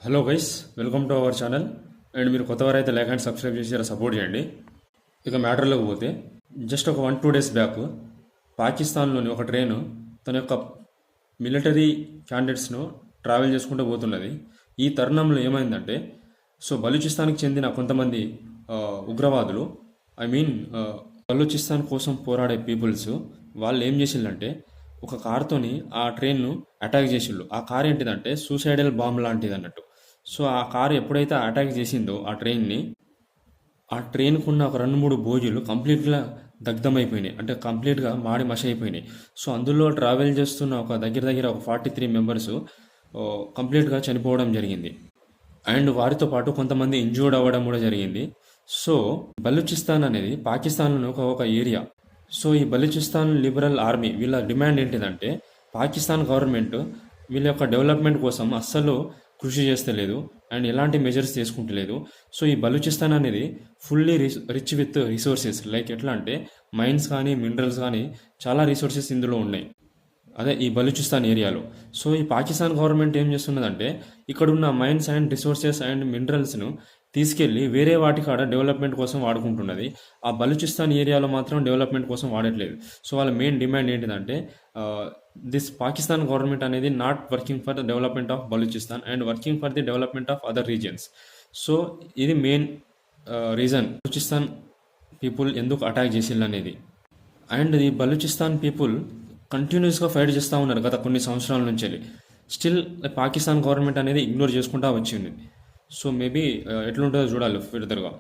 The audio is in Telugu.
Hello guys, welcome to our channel. And మీరు కొత్తవారైతే లైక్ అండ్ సబ్స్క్రైబ్ చేసి ఇలా సపోర్ట్ చేయండి. ఇక మ్యాటర్లోకి పోతే, జస్ట్ ఒక 1-2 డేస్ బ్యాక్ పాకిస్తాన్లోని ఒక ట్రైను తన యొక్క మిలిటరీ క్యాండిడేట్స్ను ట్రావెల్ చేసుకుంటూ పోతున్నది. ఈ తరుణంలో ఏమైందంటే, బలూచిస్తాన్కి చెందిన కొంతమంది ఉగ్రవాదులు, ఐ మీన్ బలూచిస్తాన్ కోసం పోరాడే పీపుల్స్, వాళ్ళు ఏం చేసిందంటే ఒక కార్తోని ఆ ట్రైన్ను అటాక్ చేసిండు. ఆ కార్ ఏంటిదంటే సూసైడల్ బాంబ్ లాంటిది అన్నట్టు. ఆ కారు ఎప్పుడైతే అటాక్ చేసిందో ఆ ట్రైన్ని, ఆ ట్రైన్కున్న ఒక 2-3 బోగీలు కంప్లీట్గా దగ్ధమైపోయినాయి. అంటే కంప్లీట్గా మాడి మష అయిపోయినాయి. అందులో ట్రావెల్ చేస్తున్న ఒక దగ్గర దగ్గర ఒక 43 మెంబర్స్ కంప్లీట్గా చనిపోవడం జరిగింది. అండ్ వారితో పాటు కొంతమంది ఇంజూర్డ్ అవ్వడం కూడా జరిగింది. బలూచిస్తాన్ అనేది పాకిస్తాన్లోని ఒక ఏరియా. ఈ బలూచిస్తాన్ లిబరల్ ఆర్మీ వీళ్ళ డిమాండ్ ఏంటిదంటే, పాకిస్తాన్ గవర్నమెంట్ వీళ్ళ యొక్క డెవలప్మెంట్ కోసం అస్సలు కృషి చేస్తలేదు అండ్ ఎలాంటి మెజర్స్ తీసుకుంటలేదు. ఈ బలూచిస్తాన్ అనేది fully rich with resources. Like ఎట్లా అంటే మైన్స్ కానీ మినరల్స్ కానీ చాలా రిసోర్సెస్ ఇందులో ఉన్నాయి, అదే ఈ బలూచిస్తాన్ ఏరియాలో. ఈ పాకిస్తాన్ గవర్నమెంట్ ఏం చేస్తున్నదంటే, ఇక్కడున్న మైన్స్ అండ్ రిసోర్సెస్ అండ్ మినరల్స్ను తీసుకెళ్ళి వేరే వాటి కాడ డెవలప్మెంట్ కోసం వాడుకుంటున్నది. ఆ బలూచిస్తాన్ ఏరియాలో మాత్రం డెవలప్మెంట్ కోసం వాడట్లేదు. వాళ్ళ మెయిన్ డిమాండ్ ఏంటిదంటే, దిస్ పాకిస్తాన్ గవర్నమెంట్ అనేది not working for the development of Balochistan and working for the development of other regions. ఇది మెయిన్ రీజన్ బలూచిస్తాన్ పీపుల్ ఎందుకు అటాక్ చేసిల్లు అనేది. అండ్ ఈ బలూచిస్తాన్ పీపుల్ కంటిన్యూస్గా ఫైట్ చేస్తూ ఉన్నారు గత కొన్ని సంవత్సరాల నుంచి. స్టిల్ పాకిస్తాన్ గవర్నమెంట్ అనేది ఇగ్నోర్ చేసుకుంటూ వచ్చింది. మేబీ ఎట్లుంటుందో చూడాలి ఫర్దర్గా.